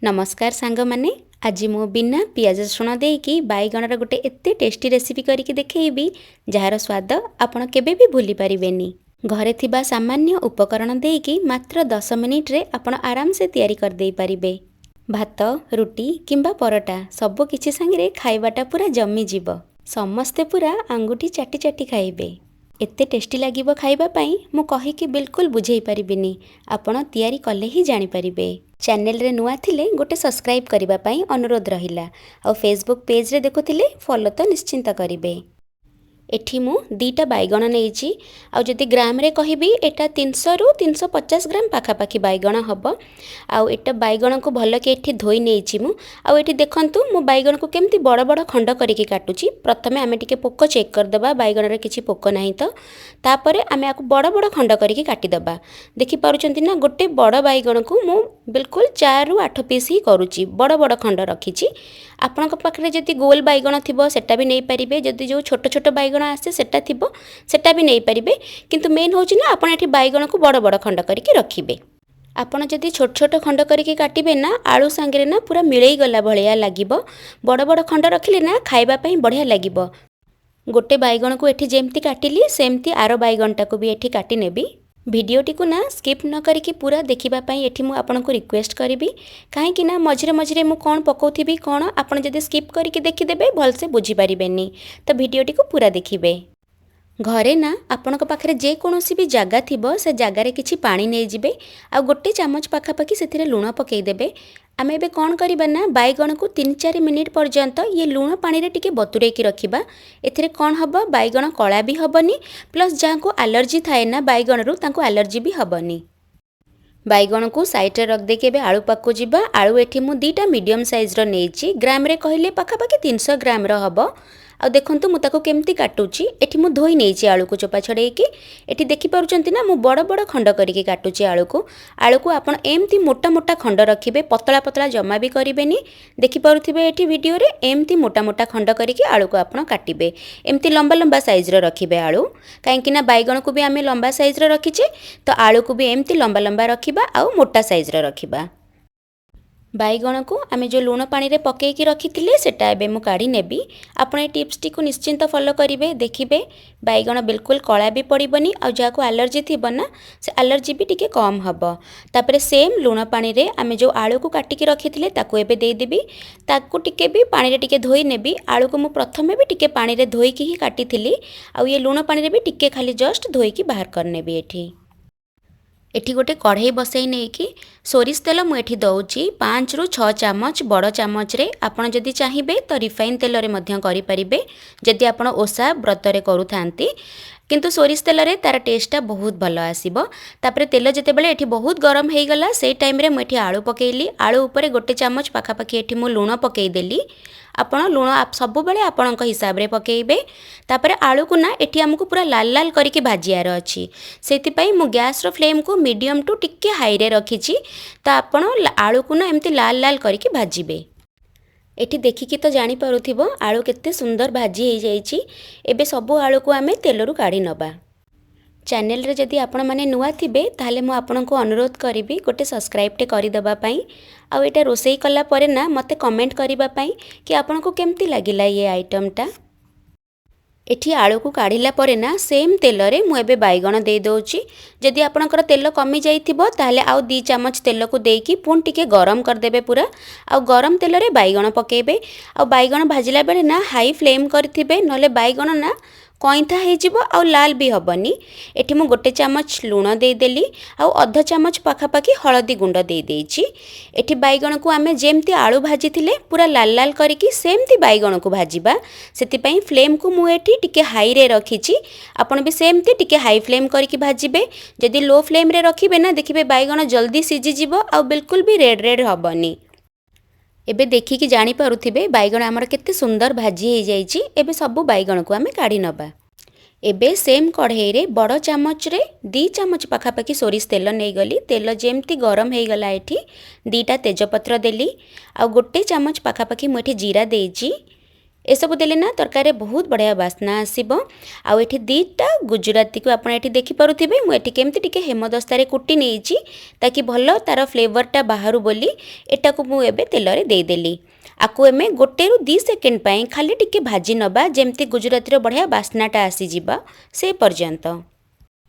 नमस्कार सांग माने आज मु बिना पियाज रसुण देकी बैगणर गोटे एते टेस्टी रेसिपी करके देखैबी जार स्वाद आपण केबे भी भूली परिबेनी। घरे थिबा सामान्य उपकरण देकी मात्र 10 मिनिट रे आपण आराम से तैयारी कर देई परिबे। भात रुटी किंबा परोटा सब किछि संगे खाइबाटा पूरा जमी जीव। समस्ते पूरा आंगुठी चाटी चाटी खाइबे। एते टेस्टी लागिबो खाइबा पई मु कहि कि बिल्कुल बुझेई परिबिनी। आपण तैयारी कले ही जानि परिबे। चैनल रे नुआ थिले गोटे सब्सक्राइब करिबा पई अनुरोध रहिला। और फेसबुक पेज रे देखुथिले फॉलो तो निश्चिंत करिबे। एठी मु 2टा बैगण नेइची आ जदि ग्राम रे कहिबी एटा 300 रु 350 ग्राम पाखापाखी बैगण हबो। आउ एटा बैगण को भल के एठी धोई नेइची मु। आउ एठी देखंतु मु बैगण को केमती बड़ बड़ खंड करिके काटुची। प्रथमे आमे टिके पोक चेक कर देबा बैगण रे किछि पोक नाही तो तापरे आमे आकु बड़ बड़ खंड करिके काटी देबा। देखि पारुचंती ना गोटे बड़ बैगण को मु बिल्कुल 4 रु 8 पीस ही करूची। बड़ बड़ खंड रखिची। आपनक पाखरे जदि गोल बैगण थिबो सेटा भी नै परिबे। जदि जो छोट छोट बैगण आसे सेटा थिबो सेटा भी नै परिबे। किंतु मेन होची ना आपण एठी बैगण को बड़ बड़ खंड करिके रखिबे। आपण जदि छोट छोट खंड करिके काटिबे ना आलू संगे ना पूरा मिलई गला भलिया लागिबो। बड़ बड़ खंड रखिले ना खाइबा पई बढ़िया लागिबो। गोटे बैगण को एठी जेमती काटिली सेमती आरो बैगणटा को भी एठी काटी नेबी। भिडियोटी को ना स्किप न करिकी पूरा देखिबा पई एठी मु आपनको रिक्वेस्ट करिबी। काहे कि ना मझिरे मझिरे मु कोन पकोथिबी कोन आपण जदि स्किप करिके देखि देबे भल से बुझी परिबेनी। तो भिडियोटी को पूरा देखिबे। घरे ना आपनक पाखरे जे कोनोसी भी जागा थिबो से जागा रे किछि पानी नै जिबे। आ गोटे चामच पाखापाखी सेथिरे लूण पकेई देबे। आमे एबे कोन करिबा ना बैगण को 3-4 मिनिट पर्यंत ये लूण पानी रे टिके बतुरेई की रखिबा। एथिरे कोन हबो बैगण कळा भी हबनी प्लस जाको एलर्जी थाए ना बैगण रु तांको एलर्जी भी हबनी। बैगण को साइड रे रख देके बे आलू पाकु जिबा। आलू एठी मु 2टा मीडियम साइज रो नेइची। ग्राम रे कहिले पाखापाखी 300 ग्राम रो हबो। आ देखंतु मु ताको केमती काटुची। एठी मु धोई नेइची आलू को चोपा छडेकी। एठी देखि पारुचंती ना मु बड़ बड़ खंड करिके काटुची आलू को। आलू को आपण एमती मोटा मोटा खंड रखिबे। पतला पतला जमा भी करिबेनी। देखि पारुथिबे एठी वीडियो रे एमती मोटा मोटा खंड करिके आलू को आपण काटिबे। एमती लंबा लंबा साइज रो रखिबे आलू। काहे कि ना बैगण को भी आमे लंबा साइज रो रखिचे तो आलू को भी एमती लंबा लंबा रखिबा आ मोटा साइज रो रखिबा। बैगण को आमे जो लूण पानी रे पकेकी रखिथिले सेटा एबे मु काढी नेबी। आपण ए टिप्स टी को निश्चिंत फॉलो करिवे। देखिबे बैगण बिल्कुल कळा भी पड़िबनी। आ जाको एलर्जी थिबो ना से एलर्जी भी टिके कम हबो। तापरे सेम लूण पानी रे आमे जो आलू को काटिकी रखिथिले ताको एबे देई देबी। ताको टिके भी पानी रे टिके धोई नेबी। आलू को मु प्रथमे भी टिके पानी रे धोईकी ही काटिथिली। आ ये लूण पानी रे भी टिके खाली जस्ट धोईकी बाहर कर नेबी। एठी गोटे कढ़ई बसई नहीं कि सोरिष तेल मुझे दौची 5 रु 6 चामच बड़ चामच रे। आपण जदि चाहिए तो रिफाइन तेल रे मध्य करि परिबे जदि आपण ओसा व्रत रे करूथांती। किंतु सोरिष तेल रे तार टेस्टा बहुत भल आसीबो। तापरे तेल जते बेले एठी बहुत गरम हेई गला से टाइम रे मुझे आलू पकेइली। आलू ऊपर गोटे चामच पाखापाखी एठी मु लूण पकेई देली। आपण लूण सब बेले आपणक हिसाब रे पकेइबे। तापरे आलू को ना एठी हमकु पूरा लाल लाल करिके भाजियार अछि। सेति पई मु गैस रो फ्लेम को मीडियम टू टिके हाई रे रखिछि। तो आपण आलू को ना एमती लाल लाल करिके भाजिबे। एठी देखिकी तो जानी पारुथिबो आलू केते सुंदर भाजी हे जाईची। एबे सबु आलू को आमे तेलरु काढी नबा। चैनल रे जदि आपण माने नुआ थिबे ताले मु आपनको अनुरोध करिबी गोटे सब्सक्राइब टे करि दबा पई। आ एटा रोसेई कला परे ना मते कमेंट करिबा पई कि आपनको केमती लागिला ये आइटम टा। एठी आलू को काढ़िला परे ना सेम तेल रे मु एबे बैगण दे दोची। जदि आपनकर तेल कमी जाइथिबो ताले आउ 2 चामच तेल को देकी पुन टिके गरम कर देबे पूरा। आ गरम तेल रे बैगण पकेबे। आ बैगण भाजिला बेले ना हाई फ्लेम करथिबे नले बैगण ना कइंथा हे जिवो आ लाल भी हबनी। एठी मु गोटे चामच लूण दे देली आ अध चामच पाखापाखी हळदी गुंड दे देइची। एठी बैगण को आमे जेमती आलू भाजी थिले पूरा लाल लाल करिकी सेमती बैगण को भाजिबा। सेति पई फ्लेम को मु एठी टिके हाई रे रखिची। आपण भी सेमती टिके हाई फ्लेम करिकी भाजिबे। जदि लो फ्लेम रे रखिबे ना देखिबे बैगण जल्दी सिझी जिवो आ बिल्कुल भी रेड रेड हबनी। एबे देखिकी जानी पारुथिबे बैगण हमर केते सुंदर भाजी हे जाईची। एबे सबु बैगण को आमे काढी नबा। एबे सेम कढ़ई रे बड़ चामच रे 2 चामच पाखापाखी सोरिष तेल नहीं गली। तेल जेमती गरम हे गला एठी 2टा तेजपत्र देली। आ गोटे चामच पाखापाखी मुझे जीरा देइची। एसबू देले ना तरकारी बहुत बढ़िया बास्ना आसीबो। आउ एठी दीटा गुजराती को आपण एठी देखि पारुथिबे मु एठी केमति टिके हेमदस्तारे कुटी नेइची ताकि भलो तार फ्लेवरटा बाहरु बोली एटा को मु एबे तेलरे देई देली। आकु एमे 1 ରୁ 2 सेकेंड पई खाली टिके भाजी नबा जेमति गुजराती रो बढ़िया बास्नाटा आसी जिबा से पर्यंत।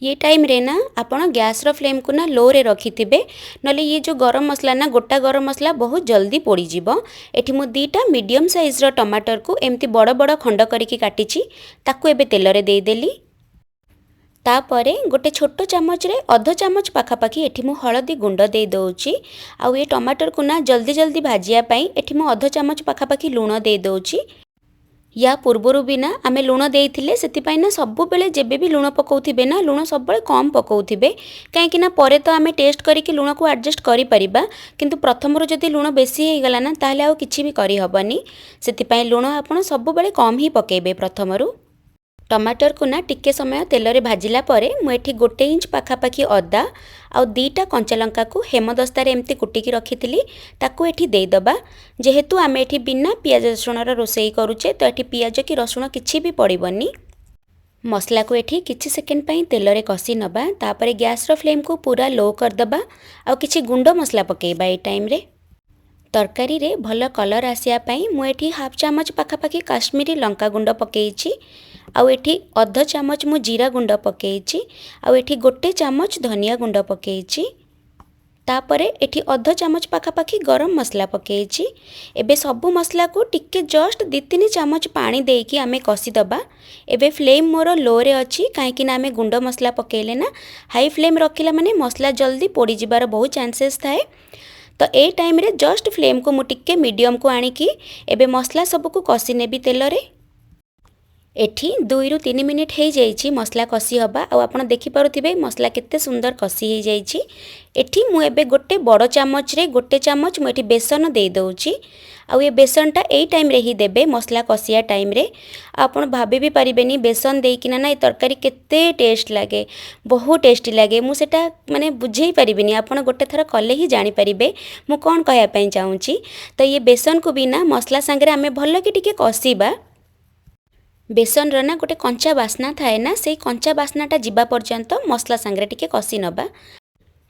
ये टाइम रे ना आपण गैस रो फ्लेम को ना लो रे रखिथिबे नले ये जो गरम मसला ना गोटा गरम मसला बहुत जल्दी पोड़ी जिवो। एठी मु 2टा मीडियम साइज रो टमाटर को एमती बड़ बड़ खंड करिकी काटिची ताकू एबे तेल रे देई देली। तापरे गोटे छोटो चामच रे अध चामच पाखापाखी एठी मु हळदी गुंड देई दउची। आउ ये टमाटर को ना जल्दी जल्दी भाजिया पई एठी मु अध चामच पाखापाखी लूण देई दउची। या पूर्वरु भी ना आमे लूण देइथिले सेतिपाई ना सबु बेले जेबे भी लूण पकाउथिबे ना लूण सब बेले कम पकाउथिबे काहेकि ना परे तो आमे टेस्ट करिके लूण को एडजस्ट करि परिबा किंतु प्रथम रो जदी लूण बेसी हे गला ना ताले आ किछि भी करि हबनी। सेतिपाई लूण आपण सबु बेले कम ही पकेबे। प्रथमरु टमाटर को ना टिके समय तेल रे भाजिला परे मु एठी 1 इंच पाखापाखी अदा आउ 2टा कंचा लंका को हेमदस्तारे एमती कुटिकी रखिथिली ताकू एठी देई दबा। जेहेतु आमे एठी बिना पियाज रसुण रो रोसेई करूचे तो एठी पियाज की रसुण किछि भी पड़िबनी। मसला को एठी किछि सेकेंड पई तेल रे कसी नबा तापरे गैस रो फ्लेम को पूरा लो कर दबा आउ किछि गुंड मसला पकेबा। ए टाइम रे तरकारी रे भलो कलर आसिया पई मु एठी हाफ चामच पाखापाखी काश्मीरी लंका गुंड पकेइची आउ एठी अध चामच मु जीरा गुंड पकेइची आउ एठी 1 चामच धनिया गुंड पकेइची। तापरे एठी अध चामच पाखापाखी गरम मसला पकेइची। एबे सबु मसला को टिके जस्ट 2-3 चामच पानी देकी आमे कसी दबा। एबे फ्लेम मोर लो रे अछि काहेकि ना आमे गुंड मसला पकेले ना हाई फ्लेम रखिला माने मसला जल्दी पोड़ी जिबार बहुत चांसेस थाए। तो ए टाइम रे जस्ट फ्लेम को मु टिके मीडियम को आनी की एबे मसला सब को कसी नेबी तेल रे। एठी 2 ରୁ 3 मिनिट हे जाइछि मसला कसी हबा आ आपण देखि पारुथिबे मसला केते सुंदर कसी हे जाइछि। एठी मु एबे गोटे बड़ चामच रे 1 चामच मु एठी बेसन दे दउछि आ ये बेसनटा ए टाइम रे ही देबे मसला कसिया टाइम रे। आपण भाबे भी परिबेनी बेसन देकिना ना ए तरकारी केते टेस्ट लागे बहुत टेस्टी लागे। मु सेटा माने बुझेई परिबिनी आपण गोटे थर कले ही जानि परिबे मु कोन कहया पई चाहूची। तो ये बेसन को भी ना मसला संगे आमे भलो कि टिके कसीबा। बेसन रो ना गोटे कंचा बास्ना थाए ना से कंचा बास्नाटा जिबा पर्यंत मसला संगे टिके कसी नबा।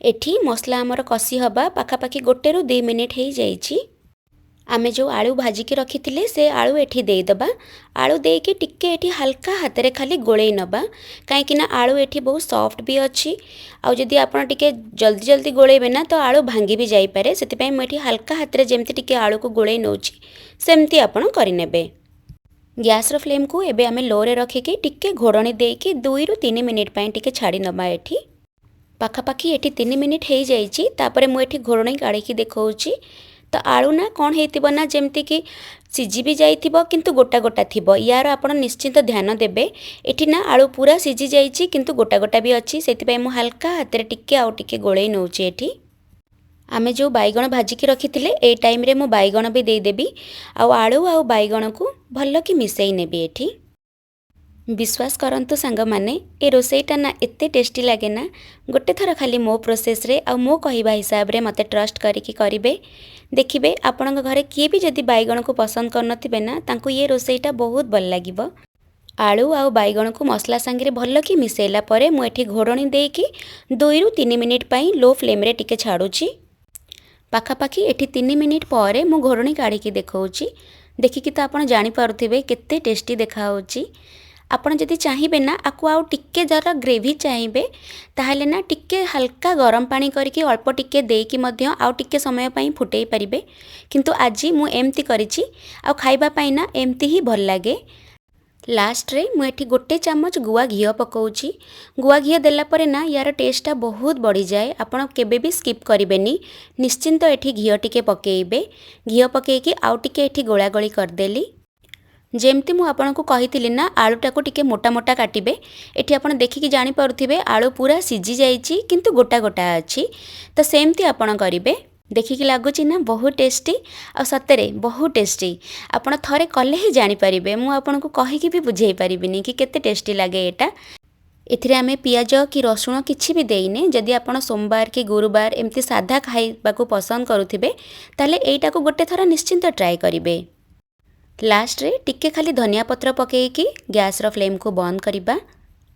एठी मसला हमर कसी हबा पाखापाखी 1 ରୁ 2 मिनिट हे जाइछि। आमे जो आलू भाजी के रखिथिले से आलू एठी देई दबा। आलू देकी टिके एठी हल्का हाथ रे खाली गोळेई नबा काहेकि ना आलू एठी बहुत सॉफ्ट भी अछि। आ जदी आपण टिके जल्दी जल्दी गोळेबे ना तो आलू भांगी भी जाई पारे सेति पई म एठी हल्का हाथ रे जेमति टिके आलू को गोळेई नउछि सेमति आपण करि नेबे। गैस रो फ्लेम को एबे आमे लो रे रखिकी टिके घोड़णी देकी 2 ରୁ 3 मिनिट पई टिके छाड़ी नबा। एठी पाखापाखी एठी 3 मिनिट हे जाइछि। तापरे मु एठी घोड़णी काढिकी देखौछि तो आलू ना कौन हेतिबो ना जेमति कि सिझी भी जाइथिबो किंतु गोटा गोटा थिबो। यार आपण निश्चित ध्यान देबे। एठी ना आलू पूरा सिझी जाइछि किंतु गोटा गोटा भी अछि सेति पई मु हल्का हाथ रे टिके आउ टिके गोळेई नउछि। एठी आमे जो बैगण भाजिकी रखिथिले ए टाइम रे मु बैगण भी देई देबी आउ आलू आउ बैगण को भलो कि मिसेई नेबी। एठी विश्वास करंतु सांग माने ए रोसेईटा ना एते टेस्टी लागे ना गोटे थर खाली मो प्रोसेस रे आ मो कहिबा हिसाब रे मते ट्रस्ट करिकी करिवे। देखिबे आपणक घरे किए भी जदी बैगण को पसंद करनथिबे ना तांको ये रोसेईटा बहुत भल लागिबो। आलू आउ बैगण को मसला संगे भलो कि मिसेला परे मु एठी घोड़णी देकी 2 ରୁ 3 मिनिट पई लो फ्लेम रे टिके छाडुची। पाखापाखी एठी 3 मिनिट परे मु घोड़णी काढिकी देखौची। देखिकी तो आपण जानि पारुथिबे केते टेस्टी देखा होची। आपण जदी चाहिबे ना आकु आउ टिके जरा ग्रेवी चाहिबे ताहले ना टिके हल्का गरम पानी करके अल्प टिके देकी मध्य आउ टिके समय पई फुटेई परिबे किंतु आजी मु एमती करिछि आउ खाइबा पई ना एमती ही भल लागे। लास्ट रे मु एठी 1 चामच गुआ घियो पकाउछि। गुआ घियो देला परे ना यार टेस्टा बहुत बढ़ी जाए। आपण केबे भी स्किप करिबेनी निश्चिंत एठी घियो टिके पकेइबे। घियो पकेइकी आउ टिके एठी गोळा गोळी करदेली। जेमती मु आपनको कहिथिली ना आलूटा को टिके मोटा मोटा काटिबे। एठी आपण देखिकी जानि पारुथिबे आलू पूरा सिझी जाइछि किंतु गोटा गोटा अछि तो सेमती आपण करिबे। देखिकी लागुची ना बहुत टेस्टी आ सतरे बहुत टेस्टी। आपण थरे कले ही जानि परिबे मु आपनको कहिकी भी बुझेई परिबिनी कि केते टेस्टी लागे एटा। एथिरे आमे पियाज कि रसुण किछि भी देइने। जदि आपण सोमवार कि गुरुवार एमती साधा खाइबाकू पसंद करूथिबे ताले एइटा को गोटे थरा निश्चिंत ट्राई करिबे। लास्ट रे टिके खाली धनिया पत्र पकेइकी गैस रो फ्लेम को बंद करिबा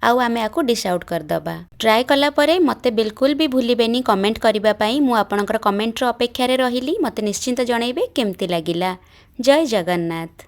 आउ आमे आकु डिश आउट करदबा। ट्राए कला परे मते बिल्कुल भी भूलिबेनी कमेंट करिबा पई। मु आपनकर कमेंट रो अपेक्षा रे रहिली। मते निश्चिंत जणैबे केमती लागिला। जय जगन्नाथ।